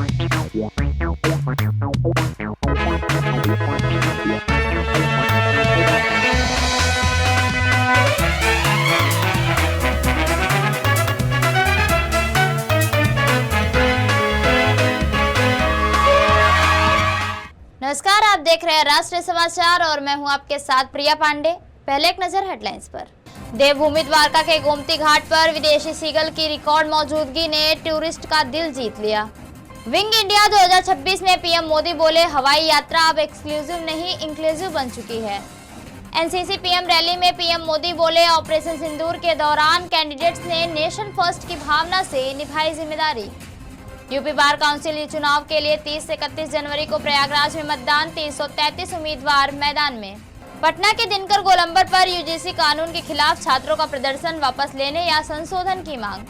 नमस्कार, आप देख रहे हैं राष्ट्रीय समाचार और मैं हूं आपके साथ प्रिया पांडे। पहले एक नजर हेडलाइंस पर। देवभूमि द्वारका के गोमती घाट पर विदेशी सीगल की रिकॉर्ड मौजूदगी ने टूरिस्ट का दिल जीत लिया। विंग इंडिया 2026 में पीएम मोदी बोले, हवाई यात्रा अब एक्सक्लूसिव नहीं इंक्लूसिव बन चुकी है। एनसीसी पीएम रैली में पीएम मोदी बोले, ऑपरेशन सिंदूर के दौरान कैंडिडेट्स ने नेशन फर्स्ट की भावना से निभाई जिम्मेदारी। यूपी बार काउंसिल चुनाव के लिए 30 से 31 जनवरी को प्रयागराज में मतदान, 333 उम्मीदवार मैदान में। पटना के दिनकर गोलंबर पर यूजीसी कानून के खिलाफ छात्रों का प्रदर्शन, वापस लेने या संशोधन की मांग।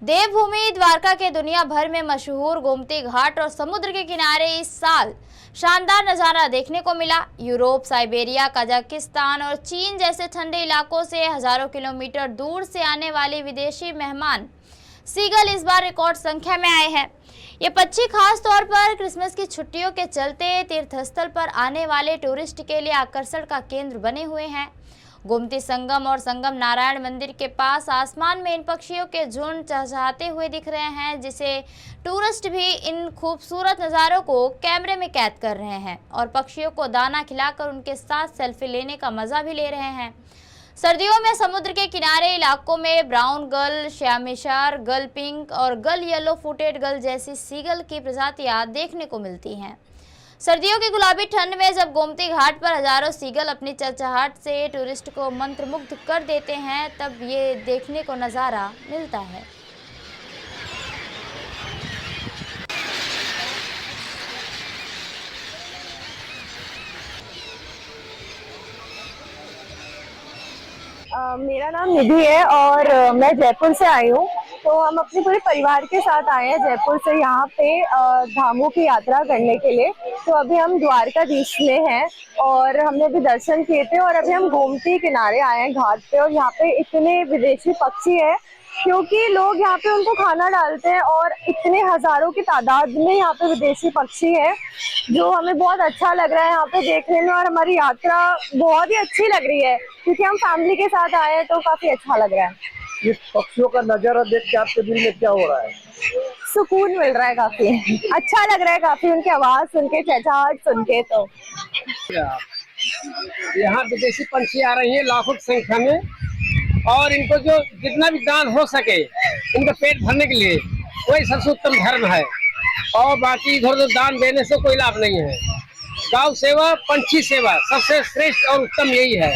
देवभूमि द्वारका के दुनिया भर में मशहूर गोमती घाट और समुद्र के किनारे इस साल शानदार नजारा देखने को मिला। यूरोप, साइबेरिया, कजाकिस्तान और चीन जैसे ठंडे इलाकों से हजारों किलोमीटर दूर से आने वाले विदेशी मेहमान सीगल इस बार रिकॉर्ड संख्या में आए हैं। ये पक्षी खास तौर पर क्रिसमस की छुट्टियों के चलते तीर्थस्थल पर आने वाले टूरिस्ट के लिए आकर्षण का केंद्र बने हुए हैं। गोमती संगम और संगम नारायण मंदिर के पास आसमान में इन पक्षियों के झुंड चहचहाते हुए दिख रहे हैं, जिसे टूरिस्ट भी इन खूबसूरत नज़ारों को कैमरे में कैद कर रहे हैं और पक्षियों को दाना खिलाकर उनके साथ सेल्फी लेने का मजा भी ले रहे हैं। सर्दियों में समुद्र के किनारे इलाकों में ब्राउन गल, श्यामेशार गल पिंक और गल येलो फुटेड गल जैसी सीगल की प्रजातियां देखने को मिलती हैं। सर्दियों की गुलाबी ठंड में जब गोमती घाट पर हजारों सीगल अपनी चहचहाट से टूरिस्ट को मंत्रमुग्ध कर देते हैं, तब ये देखने को नज़ारा मिलता है। मेरा नाम निधि है और मैं जयपुर से आई हूँ। तो हम अपने पूरे परिवार के साथ आए हैं जयपुर से यहाँ पे धामों की यात्रा करने के लिए। तो अभी हम द्वारकाधीश में हैं और हमने अभी दर्शन किए थे और अभी हम गोमती किनारे आए हैं घाट पे। और यहाँ पे इतने विदेशी पक्षी हैं क्योंकि लोग यहाँ पे उनको खाना डालते हैं और इतने हजारों की तादाद में यहाँ पे विदेशी पक्षी हैं, जो हमें बहुत अच्छा लग रहा है यहाँ पे देखने में। और हमारी यात्रा बहुत ही अच्छी लग रही है क्योंकि हम फैमिली के साथ आए हैं, तो काफी अच्छा लग रहा है। ये पक्षियों का नजारा देख के आपके दिल में क्या हो रहा है? सुकून मिल रहा है, काफी अच्छा लग रहा है, काफी उनकी आवाज सुन के, चहचहाट सुन के। तो यहाँ विदेशी पंछी आ रही हैं लाखों की संख्या में और इनको जो जितना भी दान हो सके इनका पेट भरने के लिए वही सबसे उत्तम धर्म है। और बाकी इधर उधर दान देने से कोई लाभ नहीं है। गौ सेवा, पंछी सेवा सबसे श्रेष्ठ और उत्तम यही है।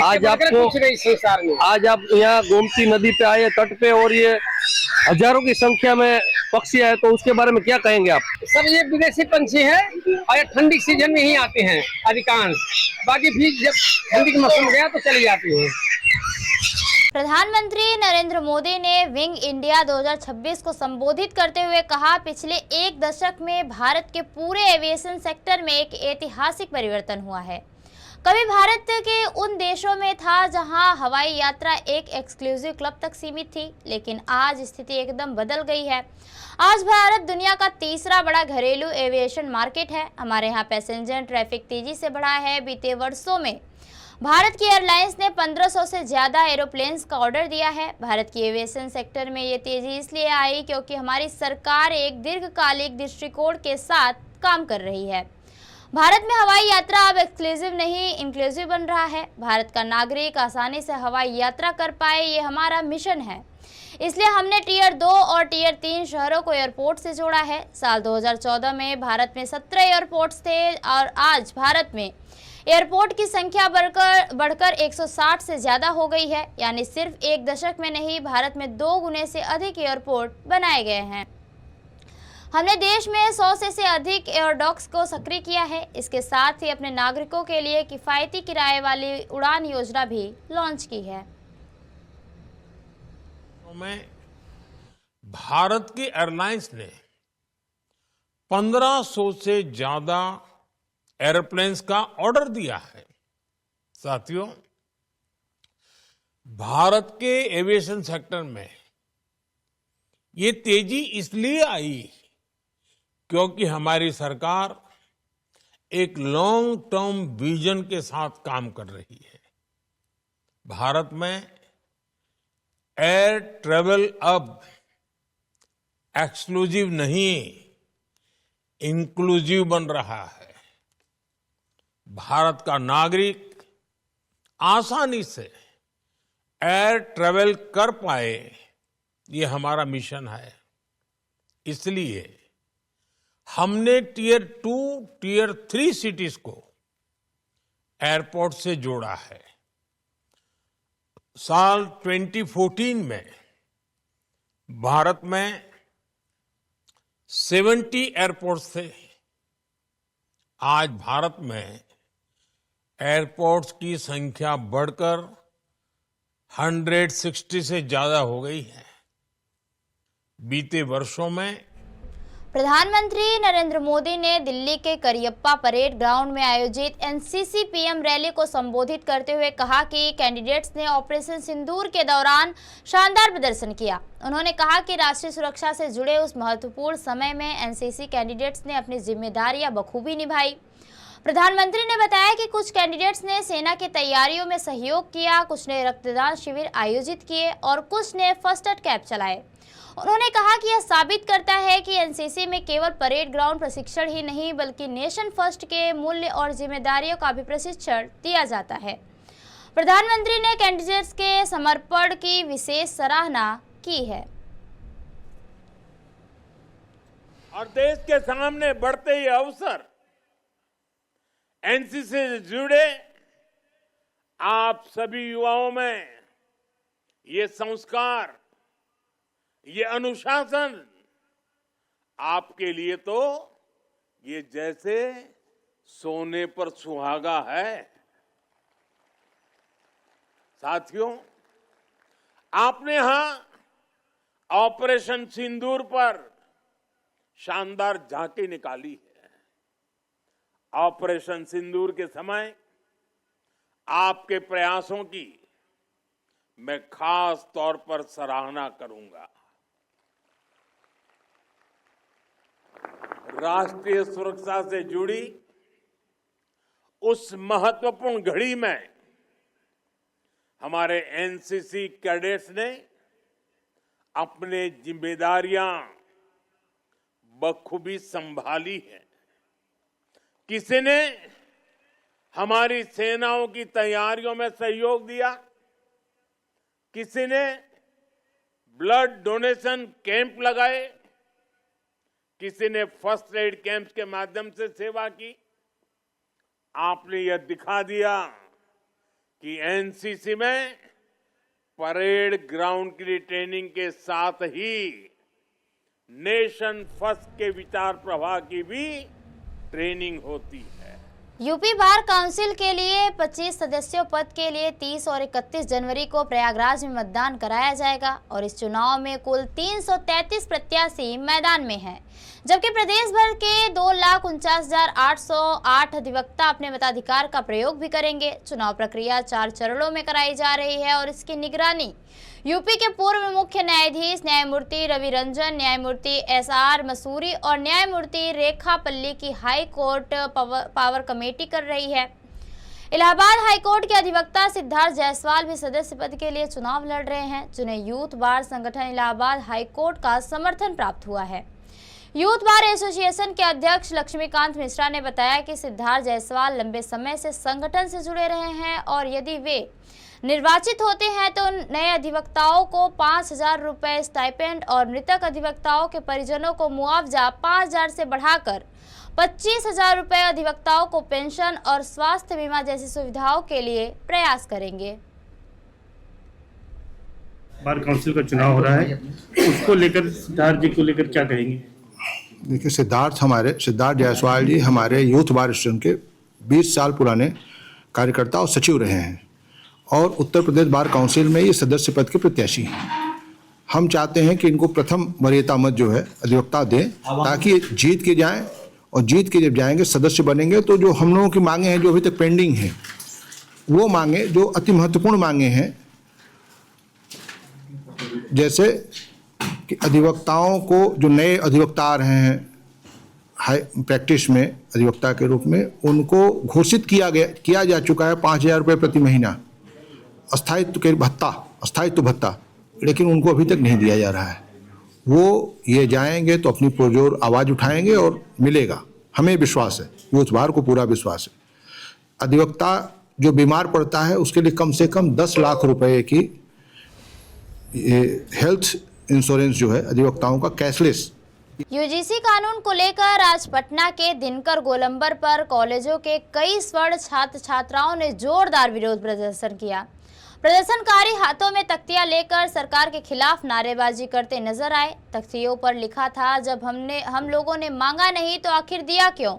आज आप यहाँ गोमती नदी पे आए तट पे और ये हजारों की संख्या में पक्षी आए, तो उसके बारे में क्या कहेंगे आप? सब ये विदेशी पंछी है और ये ठंडी सीजन में ही आते हैं अधिकांश, बाकी भी जब ठंडी का मौसम गया तो चली जाती है। प्रधानमंत्री नरेंद्र मोदी ने विंग इंडिया 2026 को संबोधित करते हुए कहा, पिछले एक दशक में भारत के पूरे एविएशन सेक्टर में एक ऐतिहासिक परिवर्तन हुआ है। कभी भारत के उन देशों में था जहां हवाई यात्रा एक एक्सक्लूसिव क्लब तक सीमित थी, लेकिन आज स्थिति एकदम बदल गई है। आज भारत दुनिया का तीसरा बड़ा घरेलू एविएशन मार्केट है। हमारे यहाँ पैसेंजर ट्रैफिक तेजी से बढ़ा है। बीते वर्षों में भारत की एयरलाइंस ने 1500 से ज्यादा एरोप्लेन्स का ऑर्डर दिया है। भारत की एविएशन सेक्टर में ये तेजी इसलिए आई क्योंकि हमारी सरकार एक दीर्घकालिक दृष्टिकोण के साथ काम कर रही है। भारत में हवाई यात्रा अब एक्सक्लूसिव नहीं इंक्लूसिव बन रहा है। भारत का नागरिक आसानी से हवाई यात्रा कर पाए, ये हमारा मिशन है। इसलिए हमने टियर 2 और टियर 3 शहरों को एयरपोर्ट से जोड़ा है। साल 2014 में भारत में 17 एयरपोर्ट्स थे और आज भारत में एयरपोर्ट की संख्या बढ़कर 160 से ज़्यादा हो गई है। यानी सिर्फ एक दशक में नहीं, भारत में 2 गुने से अधिक एयरपोर्ट बनाए गए हैं। हमने देश में 100 से अधिक एयरडॉक्स को सक्रिय किया है। इसके साथ ही अपने नागरिकों के लिए किफ़ायती किराए वाली उड़ान योजना भी लॉन्च की है। भारत की एयरलाइंस ने 1500 से ज्यादा एयरप्लेन्स का ऑर्डर दिया है। साथियों, भारत के एविएशन सेक्टर में ये तेजी इसलिए आई क्योंकि हमारी सरकार एक लॉन्ग टर्म विजन के साथ काम कर रही है। भारत में एयर ट्रेवल अब एक्सक्लूसिव नहीं, इंक्लूसिव बन रहा है। भारत का नागरिक आसानी से एयर ट्रेवल कर पाए, ये हमारा मिशन है। इसलिए हमने टियर 2, टियर 3 सिटीज को एयरपोर्ट से जोड़ा है। साल 2014 में भारत में 70 एयरपोर्ट्स थे। आज भारत में एयरपोर्ट्स की संख्या बढ़कर 160 से ज्यादा हो गई है। बीते वर्षों में प्रधानमंत्री नरेंद्र मोदी ने दिल्ली के करियप्पा परेड ग्राउंड में आयोजित एनसीसी पीएम रैली को संबोधित करते हुए कहा कि कैंडिडेट्स ने ऑपरेशन सिंदूर के दौरान शानदार प्रदर्शन किया। उन्होंने कहा कि राष्ट्रीय सुरक्षा से जुड़े उस महत्वपूर्ण समय में एनसीसी कैंडिडेट्स ने अपनी जिम्मेदारियां बखूबी निभाई। प्रधानमंत्री ने बताया कि कुछ कैंडिडेट्स ने सेना की तैयारियों में सहयोग किया, कुछ ने रक्तदान शिविर आयोजित किए और कुछ ने फर्स्ट एड कैंप चलाए। उन्होंने कहा कि यह साबित करता है कि एनसीसी में केवल परेड ग्राउंड प्रशिक्षण ही नहीं बल्कि नेशन फर्स्ट के मूल्य और जिम्मेदारियों का भी प्रशिक्षण दिया जाता है। प्रधानमंत्री ने कैंडिडेट्स के समर्पण की विशेष सराहना की है। और देश के सामने बढ़ते ये अवसर, एनसीसी से जुड़े आप सभी युवाओं में ये संस्कार, ये अनुशासन आपके लिए तो ये जैसे सोने पर सुहागा है। साथियों, आपने यहां ऑपरेशन सिंदूर पर शानदार झांकी निकाली है। ऑपरेशन सिंदूर के समय आपके प्रयासों की मैं खास तौर पर सराहना करूंगा। राष्ट्रीय सुरक्षा से जुड़ी उस महत्वपूर्ण घड़ी में हमारे एनसीसी कैडेट्स ने अपने जिम्मेदारियां बखूबी संभाली है। किसी ने हमारी सेनाओं की तैयारियों में सहयोग दिया, किसी ने ब्लड डोनेशन कैंप लगाए, किसी ने फर्स्ट एड कैंप के माध्यम से सेवा की। आपने यह दिखा दिया कि एनसीसी में परेड ग्राउंड की ट्रेनिंग के साथ ही नेशन फर्स्ट के विचार प्रवाह की भी ट्रेनिंग होती है। यूपी बार काउंसिल के लिए 25 सदस्यों पद के लिए 30 और 31 जनवरी को प्रयागराज में मतदान कराया जाएगा और इस चुनाव में कुल 333 प्रत्याशी मैदान में हैं, जबकि प्रदेश भर के 2,49,808 अधिवक्ता अपने मताधिकार का प्रयोग भी करेंगे। चुनाव प्रक्रिया 4 चरणों में कराई जा रही है और इसकी निगरानी यूपी के पूर्व मुख्य न्यायाधीश न्यायमूर्ति रवि रंजन, न्यायमूर्ति एसआर मसूरी और न्यायमूर्ति रेखा पल्ली की हाई कोर्ट पावर कमेटी कर रही है। इलाहाबाद हाईकोर्ट के अधिवक्ता सिद्धार्थ जायसवाल भी सदस्य पद के लिए चुनाव लड़ रहे हैं, जिन्हें यूथ बार संगठन इलाहाबाद हाईकोर्ट का समर्थन प्राप्त हुआ है। यूथ बार एसोसिएशन के अध्यक्ष लक्ष्मीकांत मिश्रा ने बताया कि सिद्धार्थ जायसवाल लंबे समय से संगठन से जुड़े रहे हैं और यदि वे निर्वाचित होते हैं तो नए अधिवक्ताओं को 5,000 रुपए स्टाइपेंड और मृतक अधिवक्ताओं के परिजनों को मुआवजा 5,000 से बढ़ाकर 25,000 रुपए, अधिवक्ताओं को पेंशन और स्वास्थ्य बीमा जैसी सुविधाओं के लिए प्रयास करेंगे। बार काउंसिल का चुनाव हो रहा है, उसको लेकर सिद्धार्थ जी को लेकर क्या कहेंगे? देखिए, सिद्धार्थ जायसवाल जी हमारे यूथ बार एसोसिएशन के 20 साल पुराने कार्यकर्ता और सचिव रहे हैं और उत्तर प्रदेश बार काउंसिल में ये सदस्य पद के प्रत्याशी हैं। हम चाहते हैं कि इनको प्रथम वरीयता मत जो है अधिवक्ता दें, ताकि जीत के जाएं और जीत के जब जाएंगे सदस्य बनेंगे तो जो हम लोगों की मांगे हैं जो अभी तक पेंडिंग हैं, वो मांगे जो अति महत्वपूर्ण मांगे हैं, जैसे कि अधिवक्ताओं को, जो नए अधिवक्ता आ रहे हैं हाई प्रैक्टिस में अधिवक्ता के रूप में, उनको घोषित किया जा चुका है 5,000 रुपये प्रति महीना स्थायित्व भत्ता, लेकिन उनको अभी तक नहीं दिया जा रहा है। वो ये जाएंगे तो अपनी पुरजोर आवाज़ उठाएंगे और मिलेगा, हमें विश्वास है, यूथ बार को पूरा विश्वास है। अधिवक्ता जो बीमार पड़ता है उसके लिए कम से कम 10 लाख रुपए की हेल्थ इंश्योरेंस जो है अधिवक्ताओं का कैशलेस। यूजीसी कानून को लेकर आज पटना के दिनकर गोलंबर पर कॉलेजों के कई स्वर्ण छात्र छात्राओं ने जोरदार विरोध प्रदर्शन किया। प्रदर्शनकारी हाथों में तख्तियां लेकर सरकार के खिलाफ नारेबाजी करते नजर आए। तख्तियों पर लिखा था, जब हम लोगों ने मांगा नहीं तो आखिर दिया क्यों।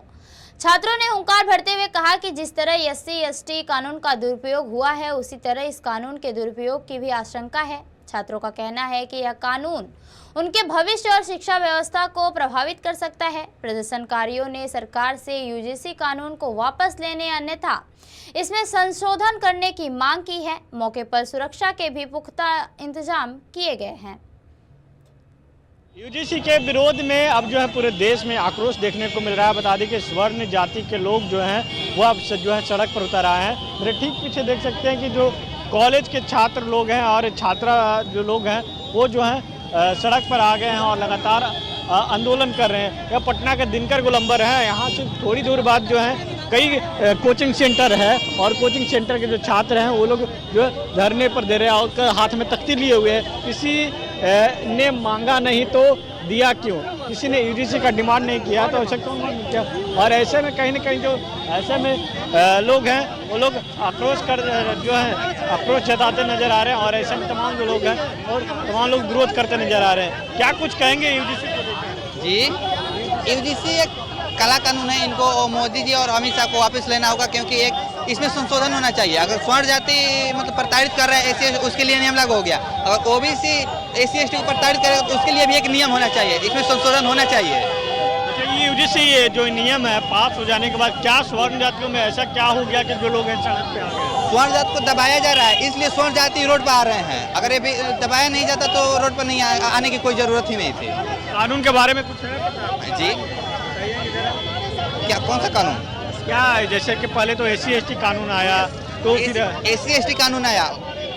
छात्रों ने हुंकार भरते हुए कहा कि जिस तरह SC/ST कानून का दुरुपयोग हुआ है, उसी तरह इस कानून के दुरुपयोग की भी आशंका है। छात्रों का कहना है कि यह कानून उनके भविष्य और शिक्षा व्यवस्था को प्रभावित कर सकता है। प्रदर्शनकारियों ने सरकार से यूजीसी कानून को वापस लेने अन्यथा इसमें संशोधन करने की मांग की है। मौके पर सुरक्षा के भी पुख्ता इंतजाम किए गए हैं। यूजीसी के विरोध में अब जो है पूरे देश में आक्रोश देखने को मिल रहा है। बता दें कि स्वर्ण जाति के लोग जो हैं वो अब जो है सड़क पर उतर आए हैं। मेरे ठीक पीछे देख सकते हैं कि जो कॉलेज के छात्र लोग हैं और छात्रा जो लोग हैं वो जो हैं सड़क पर आ गए हैं और लगातार आंदोलन कर रहे हैं। यह पटना का दिनकर गोलंबर है। यहाँ से थोड़ी दूर बाद जो है कई कोचिंग सेंटर है और कोचिंग सेंटर के जो छात्र हैं वो लोग जो है धरने पर दे रहे हैं और हाथ में तख्ती लिए हुए हैं। किसी ने मांगा नहीं तो दिया क्यों, किसी ने यूजीसी का डिमांड नहीं किया तो ऐसा क्यों नहीं किया। और ऐसे में कहीं ना कहीं जो ऐसे में लोग हैं वो लोग आक्रोश जताते नजर आ रहे हैं और ऐसे में तमाम जो लोग हैं और तमाम लोग विरोध करते नजर आ रहे हैं। क्या कुछ कहेंगे यूजीसी को? जी, यूजीसी एक काला कानून है, इनको मोदी जी और अमित शाह को वापस लेना होगा, क्योंकि एक इसमें संशोधन होना चाहिए। अगर स्वर्ण जाति मतलब प्रताड़ित कर रहा है ऐसे, उसके लिए नियम लागू हो गया। अगर ओबीसी SC/ST को प्रताड़ित करेगा तो उसके लिए भी एक नियम होना चाहिए, इसमें संशोधन होना चाहिए। यूजीसी ये जो नियम है पास हो जाने के बाद क्या स्वर्ण जातियों में ऐसा क्या हो गया कि जो लोग हैं सड़क पे आ गए? स्वर्ण जाति को दबाया जा रहा है, इसलिए स्वर्ण जाति रोड पर आ रहे हैं। अगर ये दबाया नहीं जाता तो रोड पर नहीं आने की कोई जरूरत ही नहीं थी। कानून के बारे में कुछ है जी? क्या, कौन सा कानून? क्या है, जैसे कि पहले तो SC/ST कानून आया तो फिर SC/ST कानून आया,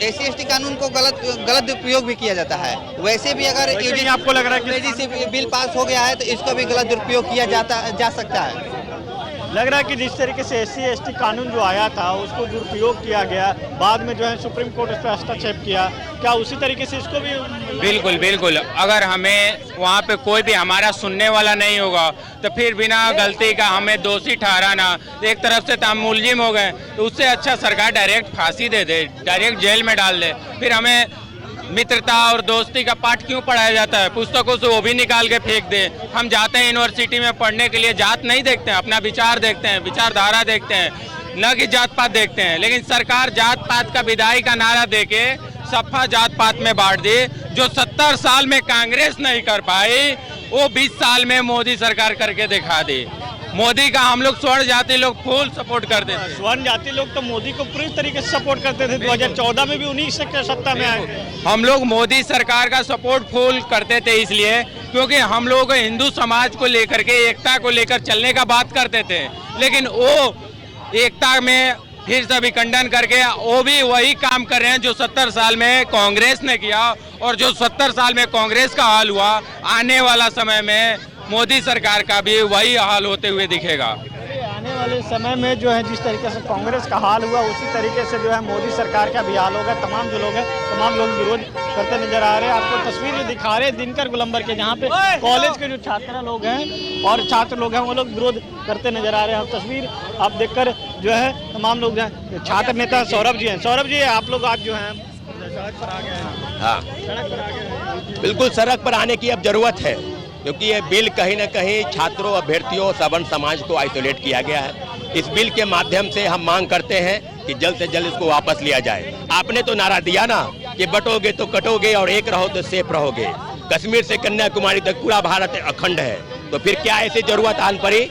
SC/ST कानून को गलत उपयोग भी किया जाता है। वैसे भी अगर यूजीसी आपको लग रहा है कि यूजीसी बिल पास हो गया है तो इसको भी गलत दुरुपयोग किया जा सकता है। लग रहा है कि जिस तरीके से SC/ST कानून जो आया था उसको दुरुपयोग किया गया, बाद में जो है सुप्रीम कोर्ट इस पर हस्तक्षेप किया, क्या उसी तरीके से इसको भी? बिल्कुल बिल्कुल। अगर हमें वहाँ पे कोई भी हमारा सुनने वाला नहीं होगा तो फिर बिना गलती का हमें दोषी ठहराना, एक तरफ से तो हम मुलजिम हो गए, तो उससे अच्छा सरकार डायरेक्ट फांसी दे दे, डायरेक्ट जेल में डाल दे। फिर हमें मित्रता और दोस्ती का पाठ क्यों पढ़ाया जाता है? पुस्तकों से वो भी निकाल के फेंक दे। हम जाते हैं यूनिवर्सिटी में पढ़ने के लिए, जात नहीं देखते हैं, अपना विचार देखते हैं, विचारधारा देखते हैं, न कि जात पात देखते हैं। लेकिन सरकार जात पात का विदाई का नारा देके सफा जात पात में बांट दी। जो 70 साल में कांग्रेस नहीं कर पाई वो 20 साल में मोदी सरकार करके दिखा दी। मोदी का हम लोग स्वर्ण जाति लोग फुल सपोर्ट करते थे। स्वर्ण जाति लोग तो मोदी को पूरी तरीके से सपोर्ट करते थे। 2014 में भी उन्हीं से सत्ता में आए। हम लोग मोदी सरकार का सपोर्ट फुल करते थे इसलिए क्योंकि हम लोग हिंदू समाज को लेकर के, एकता को लेकर चलने का बात करते थे। लेकिन वो एकता में फिर से विखंडन करके वो भी वही काम कर रहे हैं जो 70 साल में कांग्रेस ने किया, और जो 70 साल में कांग्रेस का हाल हुआ, आने वाला समय में मोदी सरकार का भी वही हाल होते हुए दिखेगा। आने वाले समय में जो है जिस तरीके से कांग्रेस का हाल हुआ उसी तरीके से जो है मोदी सरकार का भी हाल होगा। तमाम जो लोग हैं तमाम लोग विरोध करते नजर आ रहे हैं। आपको तस्वीर जो दिखा रहे हैं दिनकर गोलंबर के, जहाँ पे कॉलेज के जो छात्र लोग हैं और छात्र लोग हैं वो लोग विरोध करते नजर आ रहे हैं। तस्वीर आप देखकर जो है तमाम लोग हैं। छात्र नेता सौरभ जी हैं। सौरभ जी, आप लोग आज जो है सड़क पर आ गए हैं। हाँ, सड़क पर आ गए हैं। बिल्कुल सड़क पर आने की अब जरूरत है, क्योंकि ये बिल कहीं न कहीं छात्रों, अभ्यर्थियों, सवर्ण समाज को आइसोलेट किया गया है। इस बिल के माध्यम से हम मांग करते हैं कि जल्द से जल्द इसको वापस लिया जाए। आपने तो नारा दिया ना कि बटोगे तो कटोगे और एक रहो तो सेफ रहोगे। कश्मीर से कन्याकुमारी तक पूरा भारत अखंड है, तो फिर क्या ऐसी जरूरत आन पड़ी?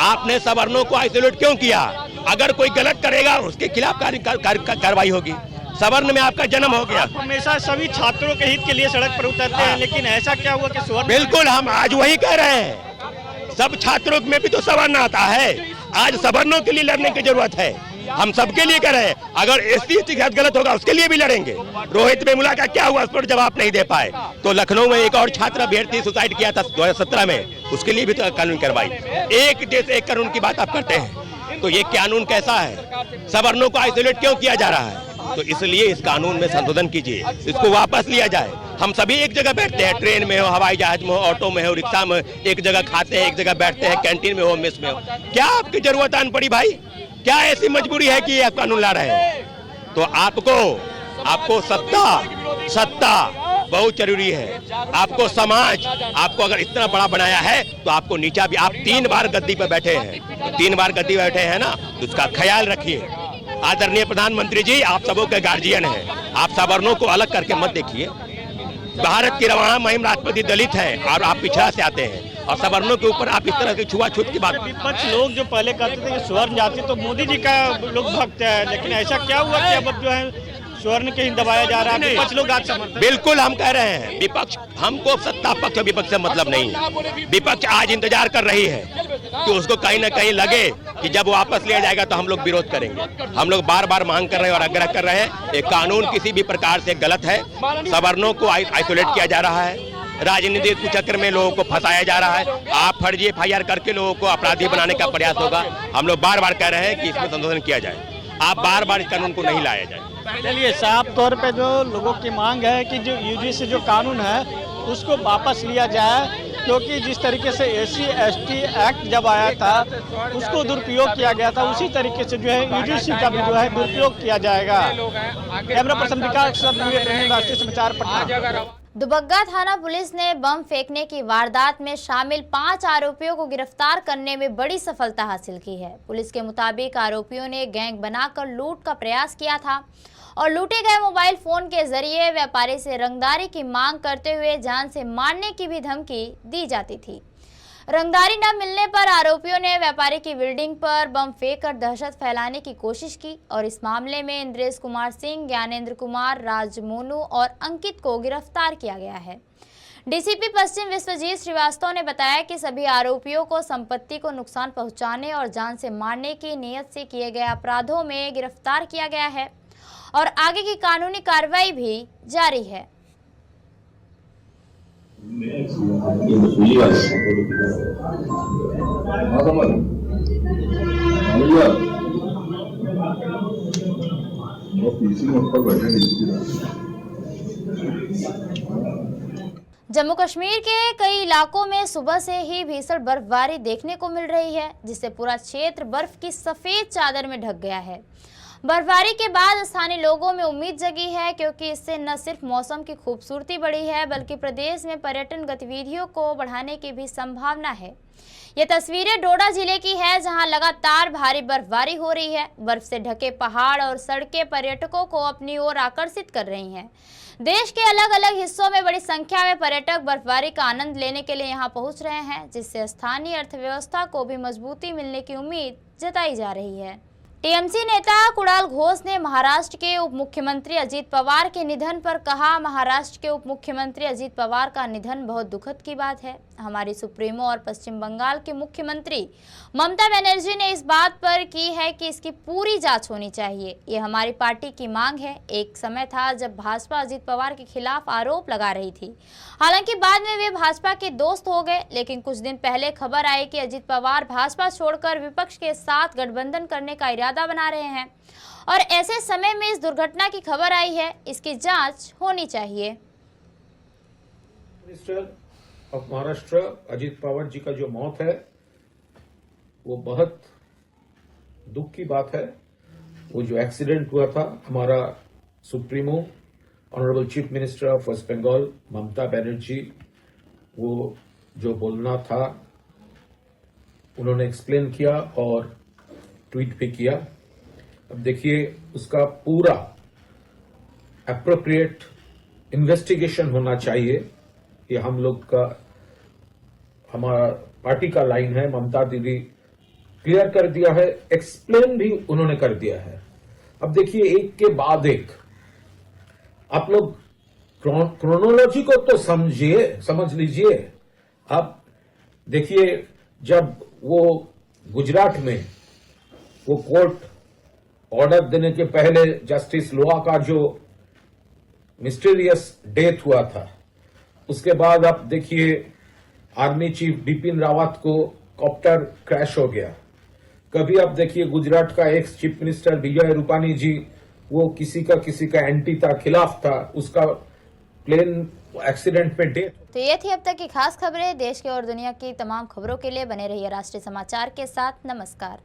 आपने सवर्णों को आइसोलेट क्यों किया? अगर कोई गलत करेगा उसके खिलाफ कार्रवाई होगी। सवर्ण में आपका जन्म हो गया। हमेशा सभी छात्रों के हित के लिए सड़क पर उतरते हैं, लेकिन ऐसा क्या हुआ कि स्वर्ण? बिल्कुल, हम आज वही कह रहे हैं, सब छात्रों में भी तो सवर्ण आता है। आज सवर्णों के लिए लड़ने की जरूरत है, हम सबके लिए कर रहे हैं। अगर SC के साथ गलत होगा उसके लिए भी लड़ेंगे। रोहित वेमुला का क्या हुआ, उस पर जवाब नहीं दे पाए। तो लखनऊ में एक और छात्र अभ्यर्थी सुसाइड किया था 2017 में, उसके लिए भी तो कानून कार्रवाई। एक देश एक कानून की बात आप करते हैं, तो ये कानून कैसा है? सवर्णों को आइसोलेट क्यों किया जा रहा है? तो इसलिए इस कानून में संशोधन कीजिए, इसको वापस लिया जाए। हम सभी एक जगह बैठते हैं, ट्रेन में हो, हवाई जहाज में हो, ऑटो में हो, रिक्शा में, एक जगह खाते हैं, एक जगह बैठते हैं, कैंटीन में हो, मेस में हो। क्या आपकी जरूरत आन पड़ी भाई? क्या ऐसी मजबूरी है कि आप कानून ला रहे हैं? तो आपको सत्ता बहुत जरूरी है। आपको समाज, आपको अगर इतना बड़ा बनाया है तो आपको नीचा भी। आप 3 बार गद्दी पर बैठे हैं, तो 3 बार गद्दी बैठे हैं ना, तो उसका ख्याल रखिए। आदरणीय प्रधानमंत्री जी, आप सबों के गार्जियन हैं, आप सवर्णों को अलग करके मत देखिए। भारत की रवाना महिम राष्ट्रपति दलित है और आप पिछड़ा से आते हैं, और सवर्णों के ऊपर आप इस तरह की छुआछूत की बात। विपक्ष लोग जो पहले कहते थे कि स्वर्ण जाति तो मोदी जी का लोग भक्त है, लेकिन ऐसा क्या हुआ कि अब जो है स्वर्ण के ही दबाया जा रहा है? विपक्ष लोग आज समर्थन। बिल्कुल, हम कह रहे हैं विपक्ष, हमको सत्ता पक्ष और विपक्ष से मतलब नहीं है। विपक्ष आज इंतजार कर रही है कि उसको कहीं ना कहीं लगे कि जब वापस लिया जाएगा तो हम लोग विरोध करेंगे। हम लोग बार बार मांग कर रहे हैं और आग्रह कर रहे हैं, ये कानून किसी भी प्रकार से गलत है। सवर्णों को आइसोलेट किया जा रहा है, राजनीतिक चक्कर में लोगों को फंसाया जा रहा है। आप फर्जी FIR करके लोगों को अपराधी बनाने का प्रयास होगा। हम लोग बार बार कह रहे हैं कि इसमें संशोधन किया जाए, आप बार बार इस कानून को नहीं लाया जाए। चलिए, साफ तौर पे जो लोगों की मांग है कि जो UGC जो कानून है उसको वापस लिया जाए, क्योंकि जिस तरीके से SC ST एक्ट जब आया था उसको दुरुपयोग किया गया था, उसी तरीके से जो है UGC का भी जो है दुरुपयोग किया जाएगा। कैमरा पर्सन विकास के साथ राष्ट्रीय समाचार पटना। दुबग्गा थाना पुलिस ने बम फेंकने की वारदात में शामिल 5 आरोपियों को गिरफ्तार करने में बड़ी सफलता हासिल की है। पुलिस के मुताबिक आरोपियों ने गैंग बनाकर लूट का प्रयास किया था और लूटे गए मोबाइल फोन के जरिए व्यापारी से रंगदारी की मांग करते हुए जान से मारने की भी धमकी दी जाती थी। रंगदारी न मिलने पर आरोपियों ने व्यापारी की बिल्डिंग पर बम फेंककर दहशत फैलाने की कोशिश की और इस मामले में इंद्रेश कुमार सिंह, ज्ञानेंद्र कुमार, राज मोनू और अंकित को गिरफ्तार किया गया है। DCP पश्चिम विश्वजीत श्रीवास्तव ने बताया कि सभी आरोपियों को संपत्ति को नुकसान पहुंचाने और जान से मारने की नीयत से किए गए अपराधों में गिरफ्तार किया गया है और आगे की कानूनी कार्रवाई भी जारी है। जम्मू कश्मीर के कई इलाकों में सुबह से ही भीषण बर्फबारी देखने को मिल रही है, जिससे पूरा क्षेत्र बर्फ की सफेद चादर में ढक गया है। बर्फबारी के बाद स्थानीय लोगों में उम्मीद जगी है, क्योंकि इससे न सिर्फ मौसम की खूबसूरती बढ़ी है बल्कि प्रदेश में पर्यटन गतिविधियों को बढ़ाने की भी संभावना है। ये तस्वीरें डोडा जिले की है, जहां लगातार भारी बर्फबारी हो रही है। बर्फ से ढके पहाड़ और सड़कें पर्यटकों को अपनी ओर आकर्षित कर रही हैं। देश के अलग अलग हिस्सों में बड़ी संख्या में पर्यटक बर्फबारी का आनंद लेने के लिए यहां पहुंच रहे हैं, जिससे स्थानीय अर्थव्यवस्था को भी मजबूती मिलने की उम्मीद जताई जा रही है। टीएमसी नेता कुणाल घोष ने महाराष्ट्र के उप मुख्यमंत्री अजीत पवार के निधन पर कहा, महाराष्ट्र के उप मुख्यमंत्री अजीत पवार का निधन बहुत दुखद की बात है। हमारी सुप्रीमो और पश्चिम बंगाल की मुख्यमंत्री ममता बनर्जी ने इस बात पर की है कि इसकी पूरी जांच होनी चाहिए। ये हमारी पार्टी की मांग है। एक समय था जब भाजपा अजीत पवार के खिलाफ आरोप लगा रही थी, हालांकि बाद में वे भाजपा के दोस्त हो गए, लेकिन कुछ दिन पहले खबर आई कि अजीत पवार भाजपा छोड़कर विपक्ष के साथ गठबंधन करने का इरादा बना रहे हैं और ऐसे समय में इस दुर्घटना की खबर आई है। इसकी जांच होनी चाहिए। मिनिस्टर ऑफ महाराष्ट्र अजीत पवार जी का जो मौत है वो बहुत दुख की बात है। वो जो एक्सीडेंट हुआ था, हमारा supremo honourable chief minister of west Bengal Mamata Banerjee, वो जो बोलना था उन्होंने एक्सप्लेन किया और ट्वीट भी किया। अब देखिए, उसका पूरा एप्रोप्रिएट इन्वेस्टिगेशन होना चाहिए। ये हम लोग का, हमारा पार्टी का लाइन है। ममता दीदी क्लियर कर दिया है, एक्सप्लेन भी उन्होंने कर दिया है। अब देखिए, एक के बाद एक आप लोग क्रोनोलॉजी को तो समझ लीजिए। आप देखिए, जब वो गुजरात में वो कोर्ट ऑर्डर देने के पहले जस्टिस लोहा का जो मिस्टीरियस डेथ हुआ था, उसके बाद आप देखिए आर्मी चीफ बिपिन रावत को कॉप्टर क्रैश हो गया। कभी आप देखिए गुजरात का ex chief minister Vijay Rupani जी, वो किसी का एंटी था, खिलाफ था, उसका प्लेन एक्सीडेंट में डेथ। तो ये थी अब तक की खास खबरें। देश के और दुनिया की तमाम खबरों के लिए बने रहिए राष्ट्रीय समाचार के साथ। नमस्कार।